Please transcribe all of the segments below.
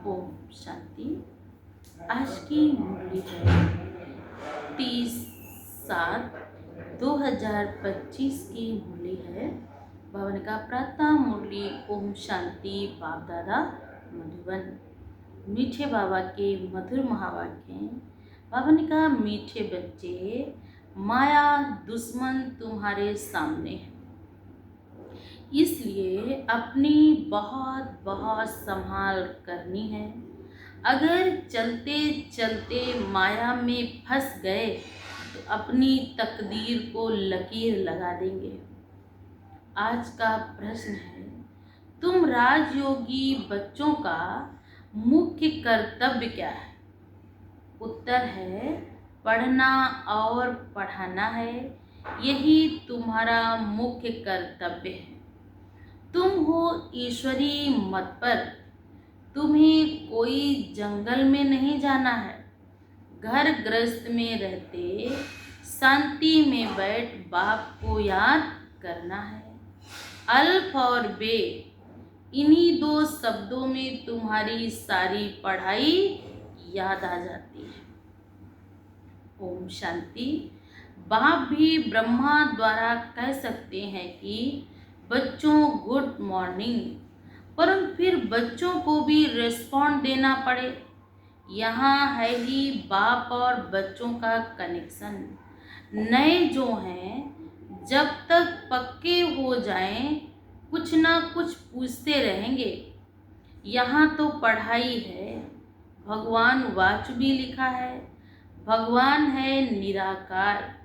ओम शांति। आज की मुरली है 30/7/2025 की मुरली है। भवन का प्रातः मुरली ओम शांति बाप दादा मधुबन। मीठे बाबा के मधुर महावाक्य। भवन का मीठे बच्चे, माया दुश्मन तुम्हारे सामने है, इसलिए अपनी बहुत बहुत संभाल करनी है। अगर चलते चलते माया में फंस गए तो अपनी तकदीर को लकीर लगा देंगे। आज का प्रश्न है, तुम राजयोगी बच्चों का मुख्य कर्तव्य क्या है? उत्तर है, पढ़ना और पढ़ाना है। यही तुम्हारा मुख्य कर्तव्य है। तुम हो ईश्वरी मत पर। तुम्हें कोई जंगल में नहीं जाना है। घर गृहस्थ में रहते शांति में बैठ बाप को याद करना है। अल्फ और बे, इन्हीं दो शब्दों में तुम्हारी सारी पढ़ाई याद आ जाती है। ओम शांति। बाप भी ब्रह्मा द्वारा कह सकते हैं कि बच्चों गुड मॉर्निंग, परंतु फिर बच्चों को भी रिस्पॉन्ड देना पड़े। यहाँ है ही बाप और बच्चों का कनेक्शन। नए जो हैं जब तक पक्के हो जाएं कुछ ना कुछ पूछते रहेंगे। यहाँ तो पढ़ाई है। भगवान वाच भी लिखा है, भगवान है निराकार।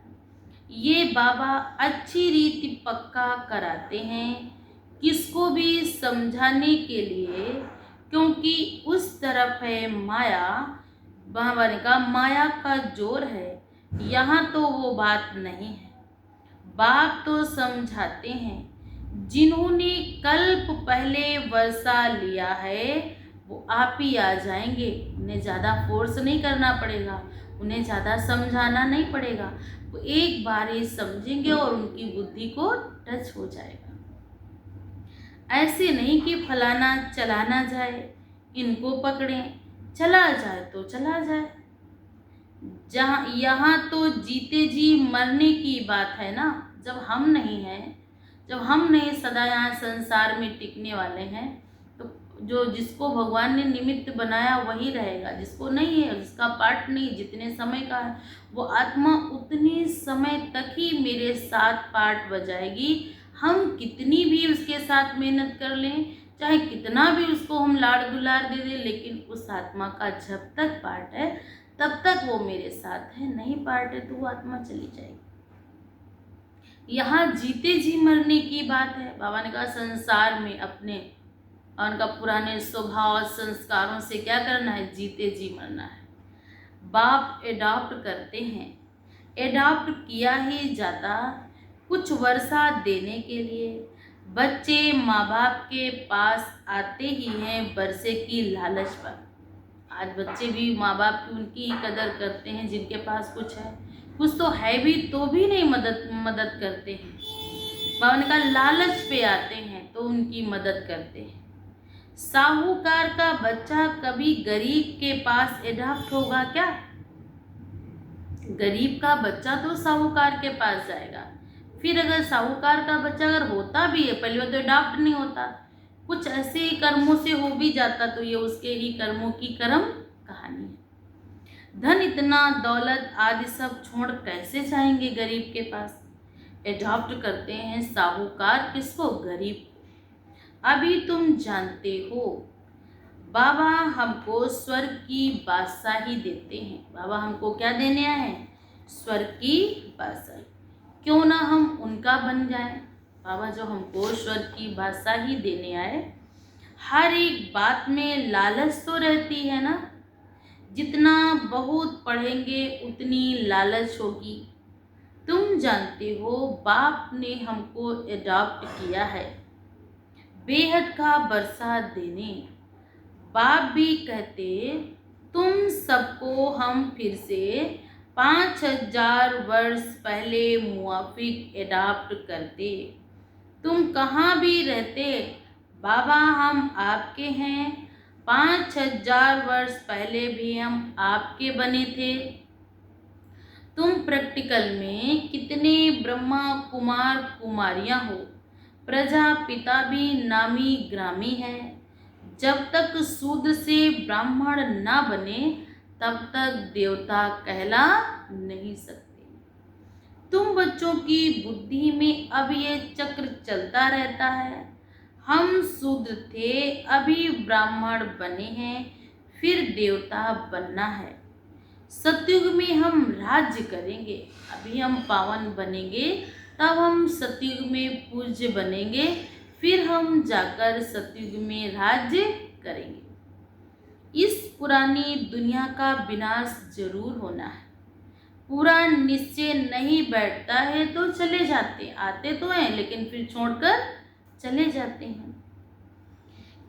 ये बाबा अच्छी रीति पक्का कराते हैं किसको भी समझाने के लिए, क्योंकि उस तरफ है माया। भगवान का माया का जोर है। यहाँ तो वो बात नहीं है। बाप तो समझाते हैं। जिन्होंने कल्प पहले वर्षा लिया है वो आप ही आ जाएंगे। उन्हें ज़्यादा फोर्स नहीं करना पड़ेगा, उन्हें ज़्यादा समझाना नहीं पड़ेगा। वो एक बार ही समझेंगे और उनकी बुद्धि को टच हो जाएगा। ऐसे नहीं कि फलाना चलाना जाए, इनको पकड़ें, चला जाए तो चला जाए। जहाँ यहाँ तो जीते जी मरने की बात है ना। जब हम नहीं हैं, जब हम नहीं सदा यहाँ संसार में टिकने वाले हैं, तो जो जिसको भगवान ने निमित्त बनाया वही रहेगा। जिसको नहीं है, जिसका पार्ट नहीं, जितने समय का है वो आत्मा उतने समय तक ही मेरे साथ पार्ट बजाएगी। हम कितनी भी उसके साथ मेहनत कर लें, चाहे कितना भी उसको हम लाड़ दुलार दे दें, लेकिन उस आत्मा का जब तक पार्ट है तब तक वो मेरे साथ है। नहीं पार्ट है तो वो आत्मा चली जाएगी। यहाँ जीते जी मरने की बात है। बाबा ने कहा संसार में अपने और उनका पुराने स्वभाव संस्कारों से क्या करना है? जीते जी मरना है। बाप एडॉप्ट करते हैं, एडॉप्ट किया ही जाता कुछ वर्षा देने के लिए। बच्चे माँ बाप के पास आते ही हैं वर्षे की लालच पर। आज बच्चे भी माँ बाप की उनकी ही कदर करते हैं जिनके पास कुछ है। कुछ तो है भी तो भी नहीं मदद करते हैं। बाबा ने कहा लालच पे आते हैं तो उनकी मदद करते हैं। साहूकार का बच्चा कभी गरीब के पास एडॉप्ट होगा क्या? गरीब का बच्चा तो साहूकार के पास जाएगा। फिर अगर साहूकार का बच्चा अगर होता भी है, पहले तो एडॉप्ट नहीं होता, कुछ ऐसे ही कर्मों से हो भी जाता तो ये उसके ही कर्मों की कर्म कहानी है। धन इतना दौलत आदि सब छोड़ कैसे जाएंगे गरीब के पास? एडॉप्ट करते हैं साहूकार किसको? गरीब। अभी तुम जानते हो बाबा हमको स्वर्ग की बादशाही देते हैं। बाबा हमको क्या देने आए हैं? स्वर्ग की बादशाही। क्यों ना हम उनका बन जाएं? बाबा जो हमको स्वर्ग की बादशाही देने आए। हर एक बात में लालच तो रहती है ना। जितना बहुत पढ़ेंगे उतनी लालच होगी। तुम जानते हो बाप ने हमको एडॉप्ट किया है बेहद का वर्षा देने। बाप भी कहते तुम सबको हम फिर से 5000 वर्ष पहले मुआफिक एडॉप्ट करते। तुम कहाँ भी रहते, बाबा हम आपके हैं, 5,000 वर्ष पहले भी हम आपके बने थे। तुम प्रैक्टिकल में कितने ब्रह्मा कुमार कुमारियां हो, प्रजापिता भी नामी ग्रामी है। जब तक शूद्र से ब्राह्मण ना बने तब तक देवता कहला नहीं सकते। तुम बच्चों की बुद्धि में अब ये चक्र चलता रहता है। हम शूद्र थे, अभी ब्राह्मण बने हैं, फिर देवता बनना है। सतयुग में हम राज्य करेंगे। अभी हम पावन बनेंगे, तब हम सतयुग में पूज्य बनेंगे, फिर हम जाकर सतयुग में राज्य करेंगे। इस पुरानी दुनिया का विनाश जरूर होना है। पूरा निश्चय नहीं बैठता है तो चले जाते, आते तो हैं लेकिन फिर छोड़कर चले जाते हैं।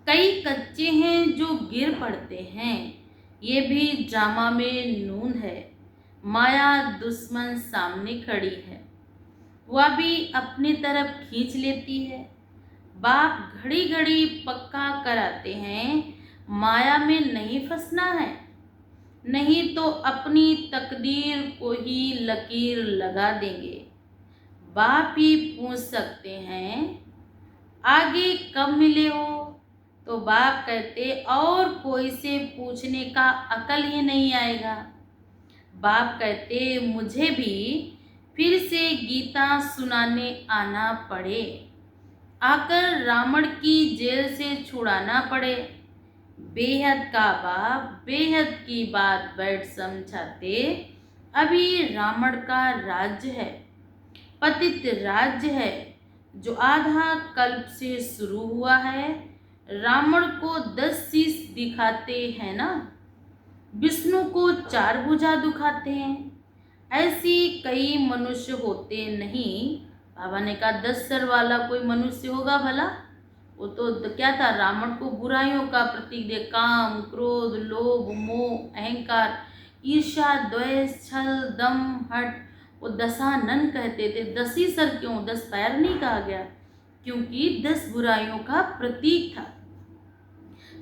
कई कच्चे हैं जो गिर पड़ते हैं, ये भी ड्रामा में नून है। माया दुश्मन सामने खड़ी है, वह भी अपनी तरफ खींच लेती है। बाप घड़ी घड़ी पक्का कराते हैं, माया में नहीं फंसना है, नहीं तो अपनी तकदीर को ही लकीर लगा देंगे। बाप ही पूछ सकते हैं आगे कब मिले हो, तो बाप कहते और कोई से पूछने का अकल ही नहीं आएगा। बाप कहते मुझे भी फिर से गीता सुनाने आना पड़े, आकर रावण की जेल से छुड़ाना पड़े। बेहद का बाप बेहद की बात बैठ समझाते। अभी रावण का राज्य है, पतित राज्य है, जो आधा कल्प से शुरू हुआ है। रावण को 10 शीश दिखाते हैं ना, विष्णु को 4 भुजा दिखाते हैं। ऐसी कई मनुष्य होते नहीं। बाबा ने कहा 10 सर वाला कोई मनुष्य होगा भला? वो तो क्या था, रावण को बुराइयों का प्रतीक दे, काम क्रोध लोभ मोह अहंकार ईर्ष्या द्वेष छल दम हट, वो दशानन कहते थे। 10 ही सर क्यों, 10 पैर नहीं कहा गया, क्योंकि 10 बुराइयों का प्रतीक था।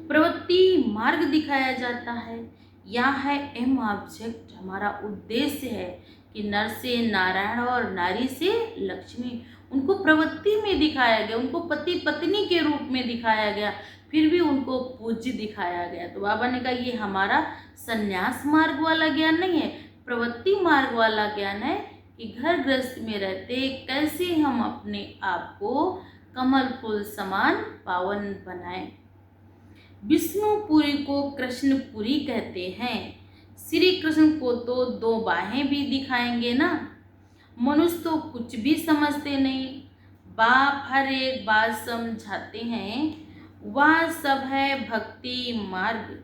प्रवृत्ति मार्ग दिखाया जाता है। यह है एम ऑब्जेक्ट, हमारा उद्देश्य है कि नर से नारायण और नारी से लक्ष्मी, उनको प्रवृत्ति में दिखाया गया, उनको पति पत्नी के रूप में दिखाया गया, फिर भी उनको पूज्य दिखाया गया। तो बाबा ने कहा ये हमारा संन्यास मार्ग वाला ज्ञान नहीं है, प्रवृत्ति मार्ग वाला ज्ञान है कि घर गृहस्थ में रहते कैसे हम अपने आप को कमल फूल समान पावन बनाएं। विष्णुपुरी को कृष्णपुरी कहते हैं। श्री कृष्ण को तो 2 बाहें भी दिखाएंगे ना। मनुष्य तो कुछ भी समझते नहीं, बाप हर एक बात समझाते हैं। वह सब है भक्ति मार्ग।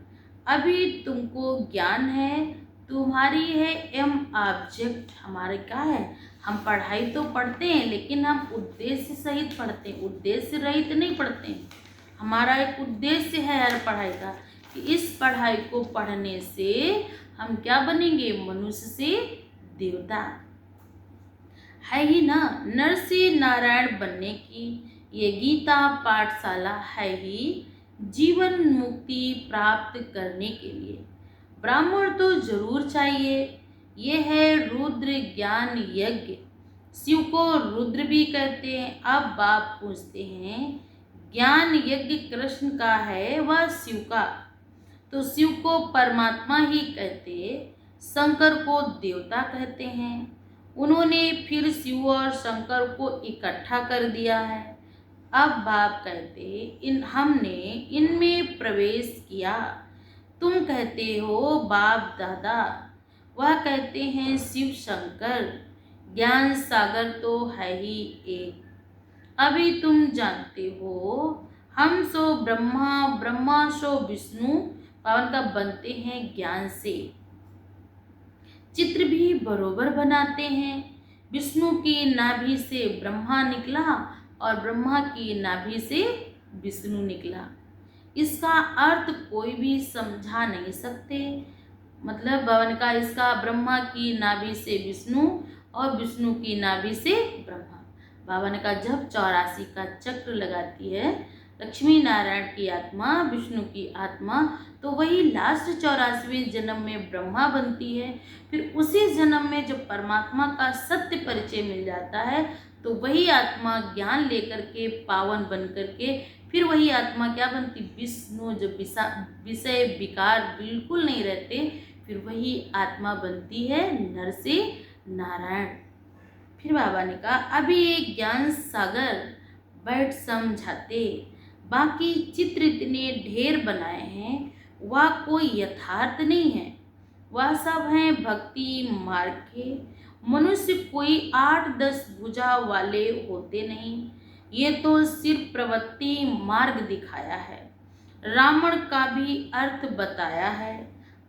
अभी तुमको ज्ञान है, तुम्हारी है एम ऑब्जेक्ट। हमारे क्या है, हम पढ़ाई तो पढ़ते हैं लेकिन हम उद्देश्य सहित पढ़ते हैं, उद्देश्य रहित नहीं पढ़ते हैं। हमारा एक उद्देश्य है हर पढ़ाई का कि इस पढ़ाई को पढ़ने से हम क्या बनेंगे, मनुष्य से देवता। है ही ना, नर से नारायण बनने की ये गीता पाठशाला है ही जीवन मुक्ति प्राप्त करने के लिए। ब्राह्मण तो जरूर चाहिए। ये है रुद्र ज्ञान यज्ञ। शिव को रुद्र भी कहते हैं। अब बाप पूछते हैं ज्ञान यज्ञ कृष्ण का है वह शिव का, तो शिव को परमात्मा ही कहते, शंकर को देवता कहते हैं। उन्होंने फिर शिव और शंकर को इकट्ठा कर दिया है। अब बाप कहते हमने इनमें प्रवेश किया। तुम कहते हो बाप दादा, वह कहते हैं शिव शंकर। ज्ञान सागर तो है ही एक। अभी तुम जानते हो हम सो ब्रह्मा, ब्रह्मा सो विष्णु, पावन का बनते हैं ज्ञान से। चित्र भी बरोबर बनाते हैं। विष्णु की नाभि से ब्रह्मा निकला और ब्रह्मा की नाभि से विष्णु निकला। इसका अर्थ कोई भी समझा नहीं सकते। मतलब भवन का इसका ब्रह्मा की नाभि से विष्णु और विष्णु की नाभि से ब्रह्मा। बाबा ने कहा जब 84 का चक्र लगाती है लक्ष्मी नारायण की आत्मा, विष्णु की आत्मा, तो वही लास्ट 84वें जन्म में ब्रह्मा बनती है। फिर उसी जन्म में जब परमात्मा का सत्य परिचय मिल जाता है तो वही आत्मा ज्ञान लेकर के पावन बन करके फिर वही आत्मा क्या बनती, विष्णु, जब विषय विकार बिल्कुल नहीं रहते फिर वही आत्मा बनती है नर से नारायण। फिर बाबा ने कहा अभी एक ज्ञान सागर बैठ समझाते, बाकी चित्र इतने ढेर बनाए हैं वह कोई यथार्थ नहीं है, वह सब हैं भक्ति मार्ग के। मनुष्य कोई 8-10 भुजा वाले होते नहीं, ये तो सिर्फ प्रवृत्ति मार्ग दिखाया है। रावण का भी अर्थ बताया है,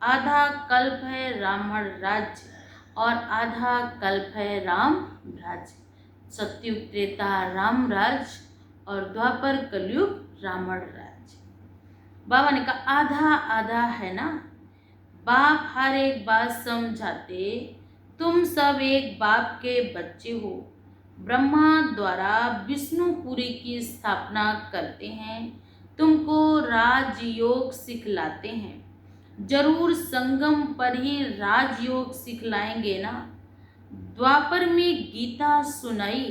आधा कल्प है रावण राज्य और आधा कल्प है राम राज्य। सत्युग त्रेता राम राज्य और द्वापर कलयुग रावण राज्य। बाबा ने कहा आधा आधा है ना, बाप हर एक बात समझाते, तुम सब एक बाप के बच्चे हो। ब्रह्मा द्वारा विष्णुपुरी की स्थापना करते हैं, तुमको राजयोग सिखलाते हैं। जरूर संगम पर ही राजयोग सिखलाएंगे ना। द्वापर में गीता सुनाई,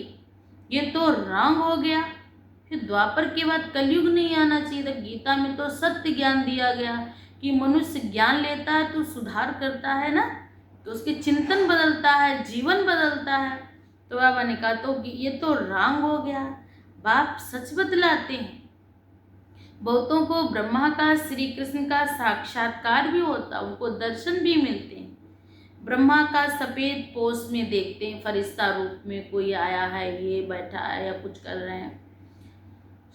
ये तो रंग हो गया। फिर द्वापर के बाद कलयुग नहीं आना चाहिए था। गीता में तो सत्य ज्ञान दिया गया कि मनुष्य ज्ञान लेता है तो सुधार करता है ना, तो उसके चिंतन बदलता है, जीवन बदलता है। तो बाबा ने कहा तो ये तो रंग हो गया, बाप सच बतलाते हैं। बहुतों को ब्रह्मा का, श्री कृष्ण का साक्षात्कार भी होता, उनको दर्शन भी मिलते हैं। ब्रह्मा का सफ़ेद पोष में देखते हैं, फरिश्ता रूप में कोई आया है, ये बैठा है या कुछ कर रहे हैं।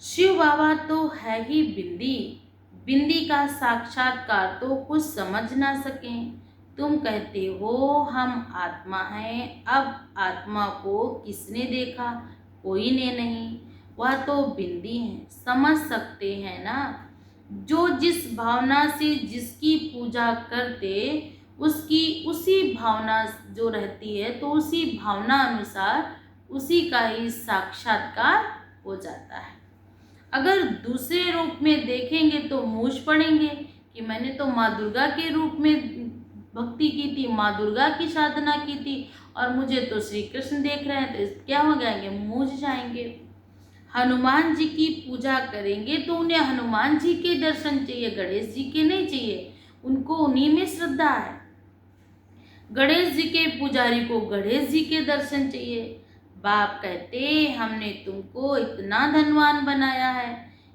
शिव बाबा तो है ही बिंदी, बिंदी का साक्षात्कार तो कुछ समझ ना सकें। तुम कहते हो हम आत्मा हैं, अब आत्मा को किसने देखा, कोई ने नहीं, वह तो बिंदी है, समझ सकते हैं ना। जो जिस भावना से जिसकी पूजा करते उसकी उसी भावना जो रहती है तो उसी भावना अनुसार उसी का ही साक्षात्कार हो जाता है। अगर दूसरे रूप में देखेंगे तो मूझ पड़ेंगे कि मैंने तो माँ दुर्गा के रूप में भक्ति की थी, माँ दुर्गा की साधना की थी और मुझे तो श्री कृष्ण देख रहे हैं, तो क्या हो जाएंगे, मूझ जाएंगे। हनुमान जी की पूजा करेंगे तो उन्हें हनुमान जी के दर्शन चाहिए, गणेश जी के नहीं चाहिए, उनको उन्हीं में श्रद्धा है। गणेश जी के पुजारी को गणेश जी के दर्शन चाहिए। बाप कहते हमने तुमको इतना धनवान बनाया है,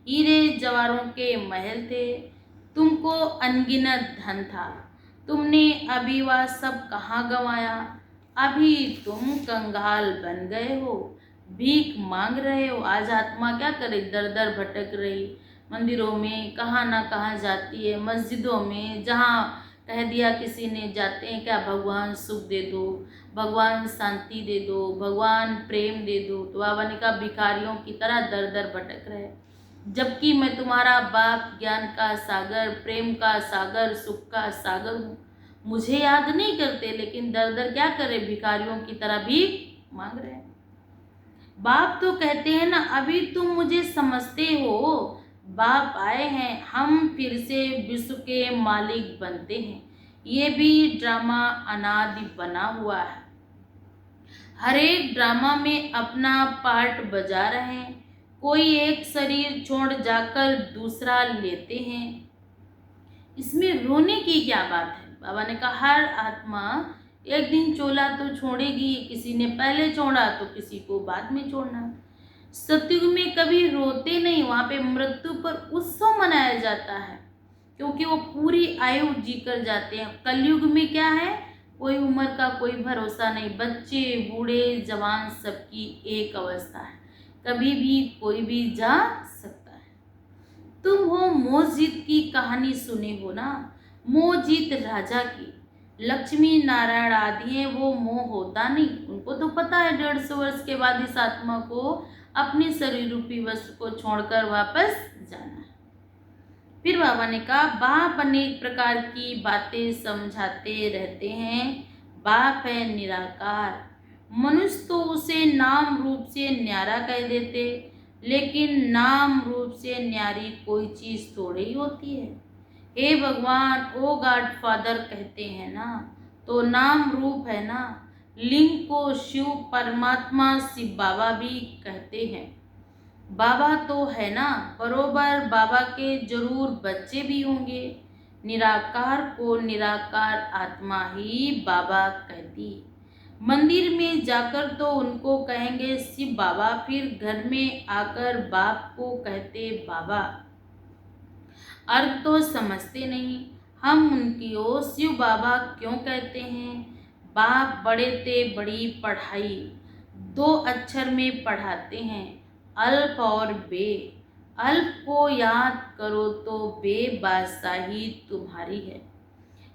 हीरे जवाहरों के महल थे, तुमको अनगिनत धन था, तुमने अभी वह सब कहाँ गंवाया। अभी तुम कंगाल बन गए हो, भीख मांग रहे हो। आज आत्मा क्या करे, दर दर भटक रही, मंदिरों में कहाँ ना कहाँ जाती है, मस्जिदों में जहाँ कह दिया किसी ने जाते हैं क्या, भगवान सुख दे दो, भगवान शांति दे दो, भगवान प्रेम दे दो। तो बाबा ने कहा भिखारियों की तरह दर दर भटक रहे, जबकि मैं तुम्हारा बाप, ज्ञान का सागर, प्रेम का सागर, सुख का सागर हूँ। मुझे याद नहीं करते लेकिन दर दर क्या करे, भिखारियों की तरह भी मांग रहे हैं। बाप तो कहते हैं ना अभी तुम मुझे समझते हो, बाप आए हैं, हम फिर से विश्व के मालिक बनते हैं। ये भी ड्रामा अनादि बना हुआ है, हर एक ड्रामा में अपना पार्ट बजा रहे हैं, कोई एक शरीर छोड़ जाकर दूसरा लेते हैं, इसमें रोने की क्या बात है। बाबा ने कहा हर आत्मा एक दिन चोला तो छोड़ेगी, किसी ने पहले छोड़ा तो किसी को बाद में छोड़ना। सतयुग में कभी रोते नहीं, वहाँ पे मृत्यु पर उत्सव मनाया जाता है क्योंकि वो पूरी आयु जी कर जाते हैं। कलयुग में क्या है, कोई उम्र का कोई भरोसा नहीं, बच्चे बूढ़े जवान सबकी एक अवस्था है, कभी भी कोई भी जा सकता है। तुम हो मोह जीत की कहानी सुने हो ना, मोह जीत राजा की, लक्ष्मी नारायण आदि हैं, वो मोह होता नहीं, उनको तो पता है 150 वर्ष के बाद इस आत्मा को अपने शरीर रूपी वस्त्र को छोड़कर वापस जाना है। फिर बाबा ने कहा बाप अनेक प्रकार की बातें समझाते रहते हैं, बाप है निराकार, मनुष्य तो उसे नाम रूप से न्यारा कह देते, लेकिन नाम रूप से न्यारी कोई चीज़ थोड़ी ही होती है। हे भगवान, ओ गॉड फादर कहते हैं ना, तो नाम रूप है ना। लिंग को शिव परमात्मा शिव बाबा भी कहते हैं। बाबा तो है ना, बरोबर बाबा के जरूर बच्चे भी होंगे। निराकार को निराकार आत्मा ही बाबा कहती। मंदिर में जाकर तो उनको कहेंगे शिव बाबा, फिर घर में आकर बाप को कहते बाबा। अर्थ तो समझते नहीं। हम उनकी ओर शिव बाबा क्यों कहते हैं? बाप बड़े थे, बड़ी पढ़ाई 2 अक्षर में पढ़ाते हैं, अल्फ और बे। अल्फ को याद करो तो बे बादशाही तुम्हारी है।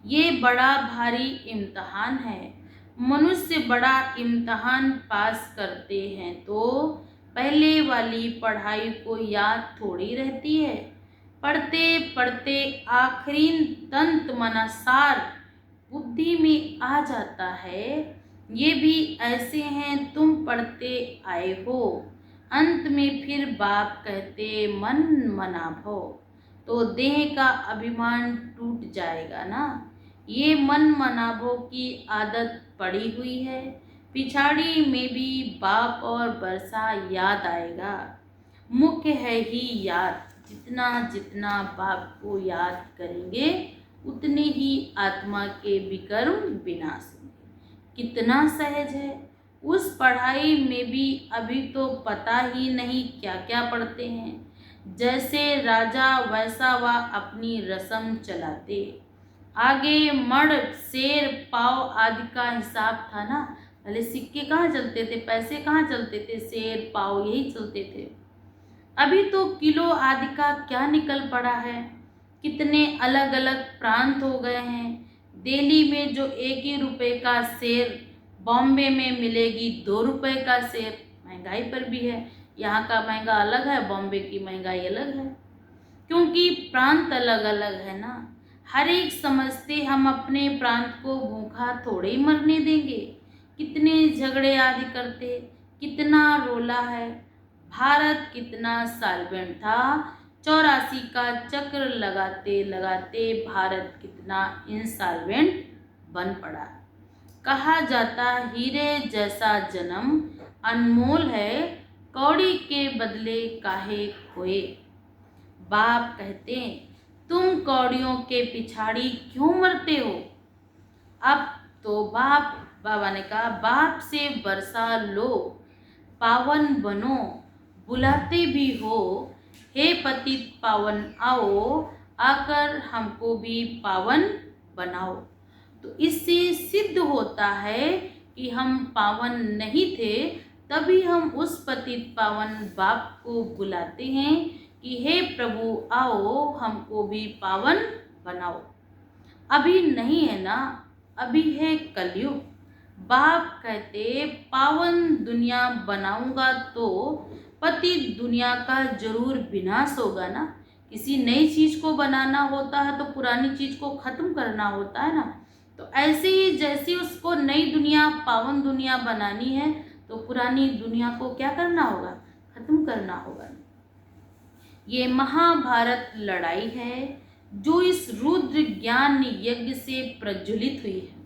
ये बड़ा भारी इम्तहान है। मनुष्य बड़ा इम्तहान पास करते हैं तो पहले वाली पढ़ाई को याद थोड़ी रहती है। पढ़ते पढ़ते आखिरी तंत मनसार बुद्धि में आ जाता है। ये भी ऐसे हैं तुम पढ़ते आए हो। अंत में फिर बाप कहते मन मना भो, तो देह का अभिमान टूट जाएगा ना। ये मन मनाभो की आदत पड़ी हुई है। पिछाड़ी में भी बाप और बरसा याद आएगा। मुख्य है ही याद। जितना जितना बाप को याद करेंगे उतने ही आत्मा के विकर्म विनाश होंगे। कितना सहज है। उस पढ़ाई में भी अभी तो पता ही नहीं क्या क्या पढ़ते हैं। जैसे राजा वैसा वह अपनी रस्म चलाते। आगे मण शेर पाव आदि का हिसाब था ना। पहले सिक्के कहाँ चलते थे, पैसे कहाँ चलते थे, शेर पाव यही चलते थे। अभी तो किलो आदि का क्या निकल पड़ा है। कितने अलग अलग प्रांत हो गए हैं। दिल्ली में जो 1 ही रुपए का शेर बॉम्बे में मिलेगी 2 रुपए का शेर। महंगाई पर भी है। यहाँ का महंगा अलग है, बॉम्बे की महंगाई अलग है, क्योंकि प्रांत अलग अलग है ना। हर एक समझते हम अपने प्रांत को भूखा थोड़े ही मरने देंगे। कितने झगड़े आदि करते, कितना रोला है। भारत कितना साल्वेंट था। 84 का चक्र लगाते लगाते भारत कितना इंसॉल्वेंट बन पड़ा। कहा जाता हीरे जैसा जन्म अनमोल है, कौड़ी के बदले काहे खोए। बाप कहते तुम कौड़ियों के पिछाड़ी क्यों मरते हो। अब तो बाबा ने कहा बाप से बरसा लो, पावन बनो। बुलाते भी हो, हे पतित पावन आओ, आकर हमको भी पावन बनाओ। तो इससे सिद्ध होता है कि हम पावन नहीं थे, तभी हम उस पतित पावन बाप को बुलाते हैं कि हे प्रभु आओ, हमको भी पावन बनाओ। अभी नहीं है ना, अभी है कलयुग। बाप कहते पावन दुनिया बनाऊंगा तो पतित दुनिया का जरूर विनाश होगा ना। किसी नई चीज को बनाना होता है तो पुरानी चीज को खत्म करना होता है ना। तो ऐसे ही जैसे उसको नई दुनिया पावन दुनिया बनानी है तो पुरानी दुनिया को क्या करना होगा, खत्म करना होगा। ये महाभारत लड़ाई है जो इस रुद्र ज्ञान यज्ञ से प्रज्वलित हुई है।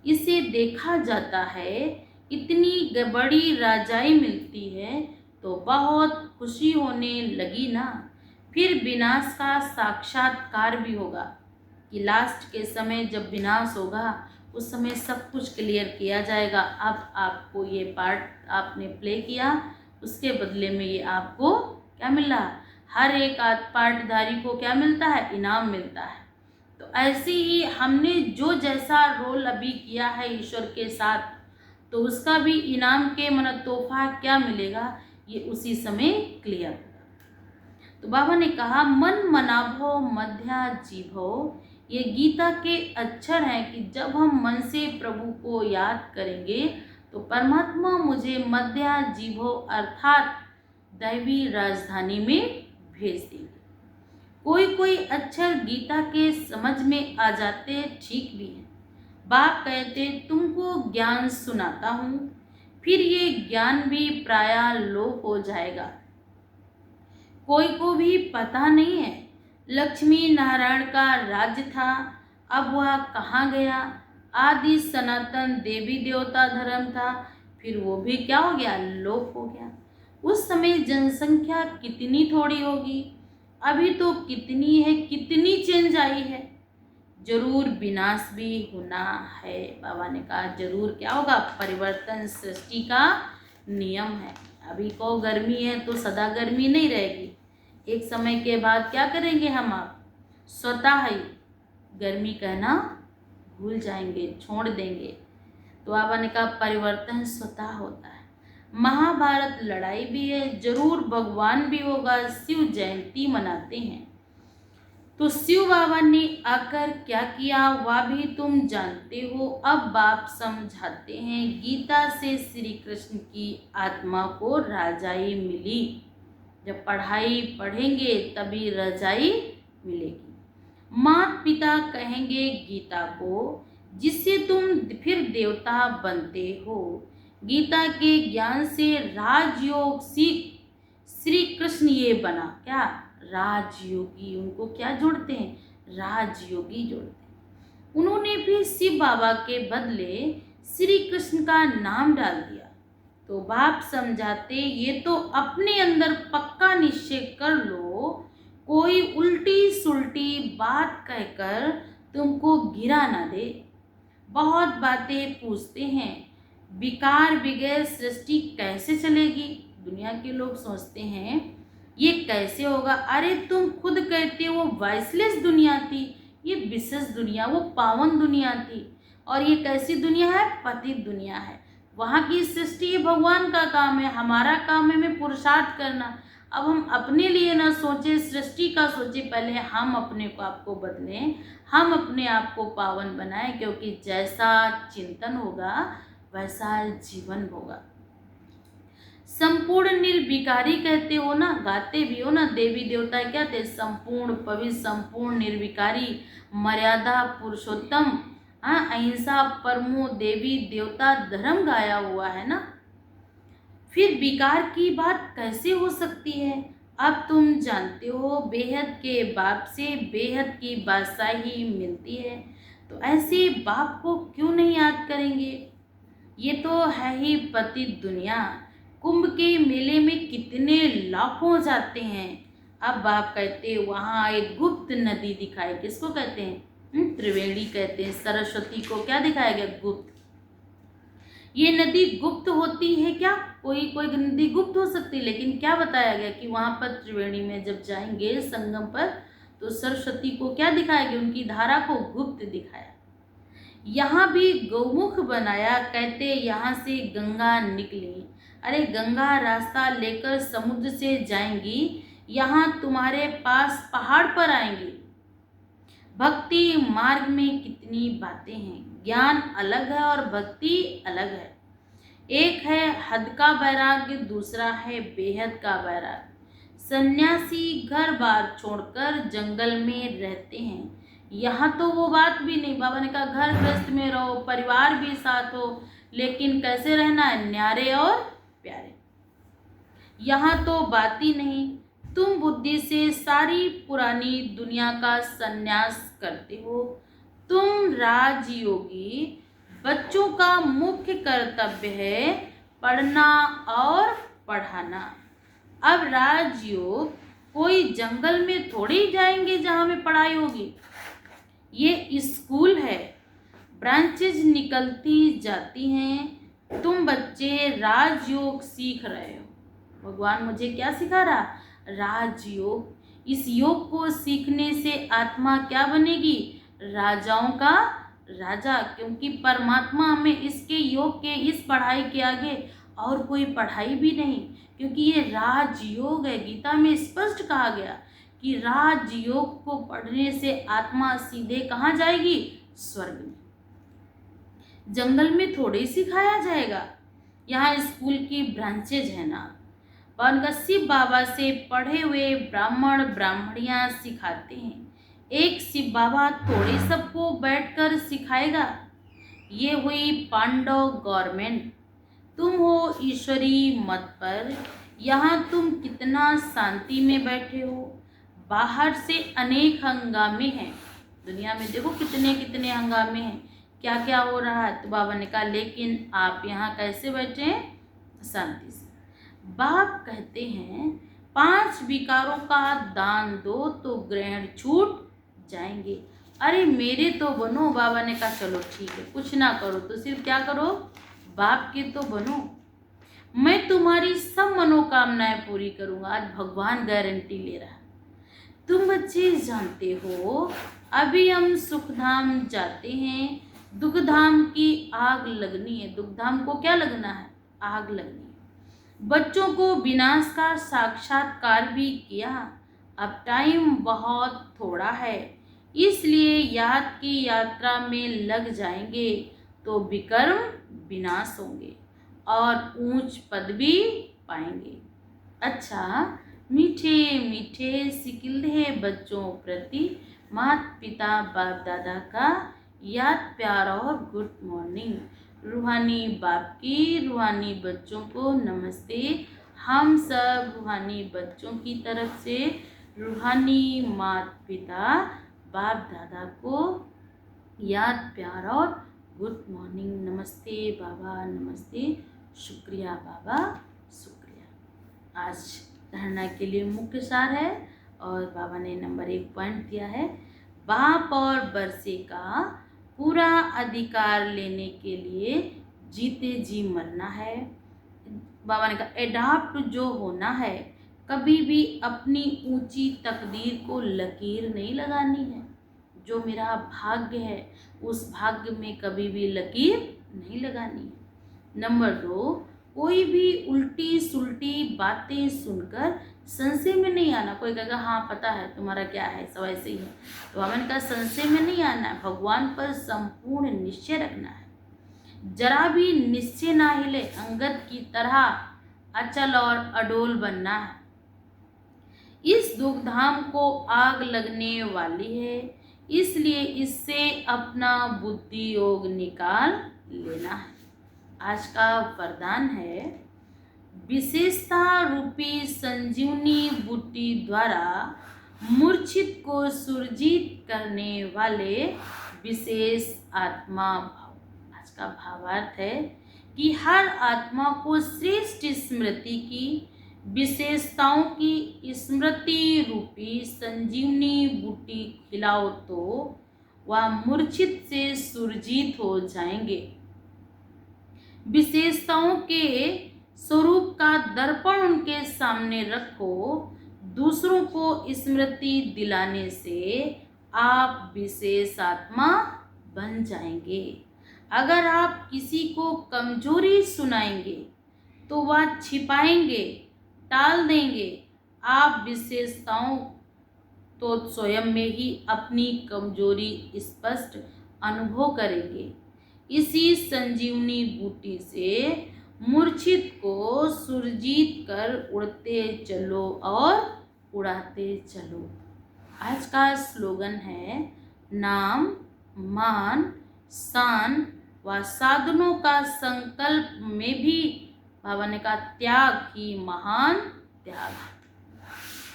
इसे देखा जाता है, इतनी बड़ी राजाई मिलती है तो बहुत खुशी होने लगी ना। फिर विनाश का साक्षात्कार भी होगा कि लास्ट के समय जब विनाश होगा उस समय सब कुछ क्लियर किया जाएगा। अब आपको ये पार्ट आपने प्ले किया, उसके बदले में ये आपको क्या मिल रहा, हर एक पार्टधारी को क्या मिलता है, इनाम मिलता है। तो ऐसे ही हमने जो जैसा रोल अभी किया है ईश्वर के साथ, तो उसका भी इनाम के तोहफा क्या मिलेगा ये उसी समय क्लियर होगा। तो बाबा ने कहा मन मनाभो मध्या जीभो। ये गीता के अक्षर हैं कि जब हम मन से प्रभु को याद करेंगे तो परमात्मा मुझे मध्या जीभो अर्थात दैवी राजधानी में भेज देंगे। कोई कोई अक्षर गीता के समझ में आ जाते, ठीक भी है। बाप कहते तुमको ज्ञान सुनाता हूँ, फिर ये ज्ञान भी प्रायः लोप हो जाएगा। कोई को भी पता नहीं है। लक्ष्मी नारायण का राज्य था, अब वह कहाँ गया। आदि सनातन देवी देवता धर्म था, फिर वो भी क्या हो गया, लोप हो गया। उस समय जनसंख्या कितनी थोड़ी होगी, अभी तो कितनी है, कितनी चेंज आई है। जरूर विनाश भी होना है। बाबा ने कहा जरूर क्या होगा, परिवर्तन सृष्टि का नियम है। अभी को गर्मी है तो सदा गर्मी नहीं रहेगी, एक समय के बाद क्या करेंगे हम, आप स्वतः ही गर्मी कहना भूल जाएंगे, छोड़ देंगे। तो बाबा ने कहा परिवर्तन स्वतः होता है। महाभारत लड़ाई भी है, जरूर भगवान भी होगा, शिव जयंती मनाते हैं। तो शिव बाबा ने आकर क्या किया वह भी तुम जानते हो। अब बाप समझाते हैं, गीता से श्री कृष्ण की आत्मा को राजाई मिली। जब पढ़ाई पढ़ेंगे तभी रजाई मिलेगी। माता पिता कहेंगे गीता को, जिससे तुम फिर देवता बनते हो। गीता के ज्ञान से राजयोग सीख श्री कृष्ण ये बना क्या, राजयोगी। उनको क्या जोड़ते हैं, राजयोगी जोड़ते हैं। उन्होंने भी शिव बाबा के बदले श्री कृष्ण का नाम डाल दिया। तो बाप समझाते, ये तो अपने अंदर पक्का निश्चय कर लो, कोई उल्टी सुल्टी बात कहकर तुमको गिरा ना दे। बहुत बातें पूछते हैं, विकार बगैर सृष्टि कैसे चलेगी। दुनिया के लोग सोचते हैं ये कैसे होगा। अरे तुम खुद कहते हो वो वाइसलेस दुनिया थी, ये विशेष दुनिया, वो पावन दुनिया थी। और ये कैसी दुनिया है, पतित दुनिया है। वहाँ की सृष्टि ये भगवान का काम है, हमारा काम है हमें पुरुषार्थ करना। अब हम अपने लिए ना सोचे, सृष्टि का सोचे। पहले हम अपने को आपको बदलें, हम अपने आप को पावन बनाएं, क्योंकि जैसा चिंतन होगा वैसा जीवन होगा। संपूर्ण निर्विकारी कहते हो ना, गाते भी हो ना, देवी देवता क्या थे, संपूर्ण पवित्र, संपूर्ण निर्विकारी, मर्यादा पुरुषोत्तम, हाँ, अहिंसा परमो देवी देवता धर्म गाया हुआ है ना। फिर विकार की बात कैसे हो सकती है। अब तुम जानते हो बेहद के बाप से बेहद की बादशाही मिलती है, तो ऐसे बाप को क्यों नहीं याद करेंगे। ये तो है ही पतित दुनिया। कुंभ के मेले में कितने लाखों जाते हैं। अब बाप कहते वहाँ एक गुप्त नदी दिखाई, किसको कहते हैं, त्रिवेणी कहते हैं। सरस्वती को क्या दिखाया गया, गुप्त। ये नदी गुप्त होती है क्या, कोई कोई नदी गुप्त हो सकती है, लेकिन क्या बताया गया कि वहाँ पर त्रिवेणी में जब जाएंगे संगम पर, तो सरस्वती को क्या दिखाया गया, उनकी धारा को गुप्त दिखाया। यहाँ भी गौमुख बनाया, कहते यहाँ से गंगा निकली। अरे गंगा रास्ता लेकर समुद्र से जाएंगी, यहाँ तुम्हारे पास पहाड़ पर आएंगी। भक्ति मार्ग में कितनी बातें हैं, ज्ञान अलग है और भक्ति अलग है। एक है हद का वैराग्य, दूसरा है बेहद का वैराग्य। सन्यासी घर बार छोड़कर जंगल में रहते हैं, यहाँ तो वो बात भी नहीं। बाबा ने कहा घर गृहस्थ में रहो, परिवार भी साथ हो, लेकिन कैसे रहना है, न्यारे और प्यारे। यहाँ तो बात ही नहीं। तुम बुद्धि से सारी पुरानी दुनिया का संन्यास करते हो। तुम राजयोगी, बच्चों का मुख्य कर्तव्य है पढ़ना और पढ़ाना। अब राजयोग कोई जंगल में थोड़ी जाएंगे जहाँ में पढ़ाई होगी, ये स्कूल है, ब्रांचेज निकलती जाती हैं। तुम बच्चे राजयोग सीख रहे हो। भगवान मुझे क्या सिखा रहा, राजयोग। इस योग को सीखने से आत्मा क्या बनेगी, राजाओं का राजा। क्योंकि परमात्मा हमें इसके योग के, इस पढ़ाई के आगे और कोई पढ़ाई भी नहीं, क्योंकि ये राजयोग है। गीता में स्पष्ट कहा गया कि राजयोग को पढ़ने से आत्मा सीधे कहाँ जाएगी, स्वर्ग में। जंगल में थोड़ी सिखाया जाएगा, यहाँ स्कूल की ब्रांचेज है ना। और शिव बाबा से पढ़े हुए ब्राह्मण ब्राह्मणियाँ सिखाते हैं। एक शिव बाबा थोड़ी सबको बैठकर सिखाएगा। ये हुई पांडव गवर्नमेंट। तुम हो ईश्वरी मत पर, यहाँ तुम कितना शांति में बैठे हो। बाहर से अनेक हंगामे हैं, दुनिया में देखो कितने कितने हंगामे हैं, क्या क्या हो रहा है। तो बाबा ने कहा लेकिन आप यहाँ कैसे बैठे हैं, शांति से। बाप कहते हैं 5 विकारों का दान दो तो ग्रहण छूट जाएंगे। अरे मेरे तो बनो। बाबा ने कहा चलो ठीक है, कुछ ना करो तो सिर्फ क्या करो, बाप के तो बनो। मैं तुम्हारी सब मनोकामनाएं पूरी करूंगा। आज भगवान गारंटी ले रहा है। तुम बच्चे जानते हो अभी हम सुखधाम जाते हैं, दुखधाम की आग लगनी है। दुखधाम को क्या लगना है, आग लगनी है। बच्चों को विनाश का साक्षात्कार भी किया। अब टाइम बहुत थोड़ा है, इसलिए याद की यात्रा में लग जाएंगे तो विकर्म विनाश होंगे और ऊंच पद भी पाएंगे। अच्छा, मीठे मीठे सिकिल्दे बच्चों प्रति माता पिता बाप दादा का याद प्यार और गुड मॉर्निंग। रूहानी बाप की रूहानी बच्चों को नमस्ते। हम सब रूहानी बच्चों की तरफ से रूहानी माता पिता बाप दादा को याद प्यार और गुड मॉर्निंग। नमस्ते बाबा, नमस्ते, शुक्रिया बाबा, शुक्रिया। आज धारणा के लिए मुख्य सार है और बाबा ने नंबर 1 पॉइंट दिया है, बाप और बरसे का पूरा अधिकार लेने के लिए जीते जी मरना है। बाबा ने कहा एडाप्ट जो होना है, कभी भी अपनी ऊंची तकदीर को लकीर नहीं लगानी है। जो मेरा भाग्य है उस भाग्य में कभी भी लकीर नहीं लगानी है। नंबर 2, कोई भी उल्टी सुल्टी बातें सुनकर संशय में नहीं आना। कोई कहेगा हाँ पता है तुम्हारा क्या है, सब ऐसे ही है, तो हमने कहा संशय में नहीं आना है, भगवान पर संपूर्ण निश्चय रखना है। जरा भी निश्चय ना हिले, अंगद की तरह अचल और अडोल बनना है। इस दुखधाम को आग लगने वाली है, इसलिए इससे अपना बुद्धि योग निकाल लेना है। आज का वरदान है, विशेषता रूपी संजीवनी बूटी द्वारा मूर्छित को सुरजीत करने वाले विशेष आत्मा भाव। आज का भावार्थ है कि हर आत्मा को श्रेष्ठ स्मृति की विशेषताओं की स्मृति रूपी संजीवनी बूटी खिलाओ तो वह मूर्छित से सुरजीत हो जाएंगे। विशेषताओं के स्वरूप का दर्पण उनके सामने रखो। दूसरों को स्मृति दिलाने से आप विशेष आत्मा बन जाएंगे। अगर आप किसी को कमजोरी सुनाएंगे तो वह छिपाएंगे, टाल देंगे। आप विशेषताओं तो स्वयं में ही अपनी कमजोरी स्पष्ट अनुभव करेंगे। इसी संजीवनी बूटी से मूर्छित को सुरजीत कर उड़ते चलो और उड़ाते चलो। आज का स्लोगन है, नाम मान शान व साधनों का संकल्प में भी बाबा ने कहा त्याग ही महान त्याग।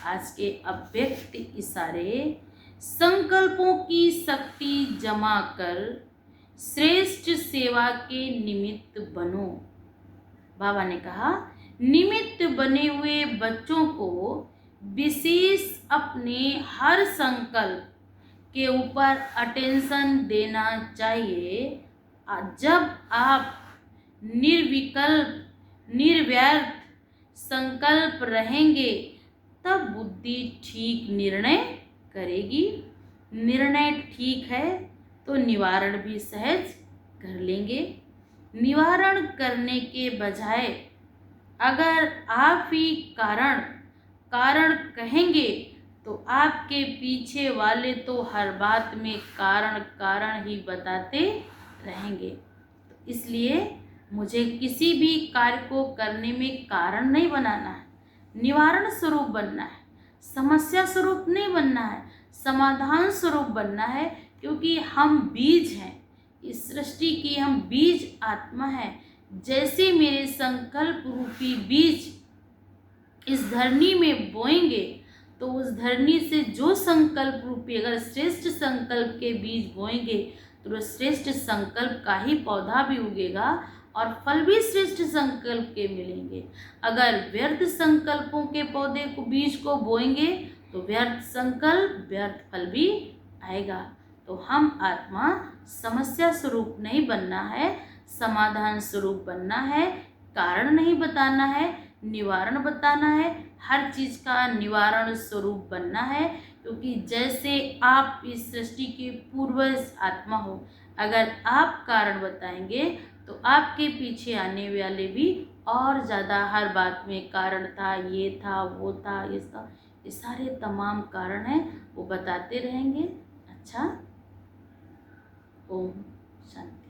आज के अव्यक्त इशारे, संकल्पों की शक्ति जमा कर श्रेष्ठ सेवा के निमित्त बनो। बाबा ने कहा निमित्त बने हुए बच्चों को विशेष अपने हर संकल्प के ऊपर अटेंशन देना चाहिए। जब आप निर्विकल्प निर्व्यर्थ संकल्प रहेंगे तब बुद्धि ठीक निर्णय करेगी। निर्णय ठीक है तो निवारण भी सहज कर लेंगे। निवारण करने के बजाय अगर आप ही कारण कहेंगे तो आपके पीछे वाले तो हर बात में कारण ही बताते रहेंगे। तो इसलिए मुझे किसी भी कार्य को करने में कारण नहीं बनाना है, निवारण स्वरूप बनना है, समस्या स्वरूप नहीं बनना है, समाधान स्वरूप बनना है। क्योंकि हम बीज हैं, इस सृष्टि की हम बीज आत्मा है। जैसे मेरे संकल्प रूपी बीज इस धरनी में बोएंगे तो उस धरनी से जो संकल्प रूपी अगर श्रेष्ठ संकल्प के बीज बोएंगे तो श्रेष्ठ संकल्प का ही पौधा भी उगेगा और फल भी श्रेष्ठ संकल्प के मिलेंगे। अगर व्यर्थ संकल्पों के पौधे को बीज को बोएंगे तो व्यर्थ संकल्प व्यर्थ फल भी आएगा। तो हम आत्मा समस्या स्वरूप नहीं बनना है, समाधान स्वरूप बनना है, कारण नहीं बताना है, निवारण बताना है, हर चीज़ का निवारण स्वरूप बनना है। क्योंकि जैसे आप इस सृष्टि के पूर्वज आत्मा हो, अगर आप कारण बताएंगे तो आपके पीछे आने वाले भी और ज़्यादा हर बात में कारण था, ये था, वो था, ये सारे तमाम कारण हैं वो बताते रहेंगे। अच्छा, ओम शांति।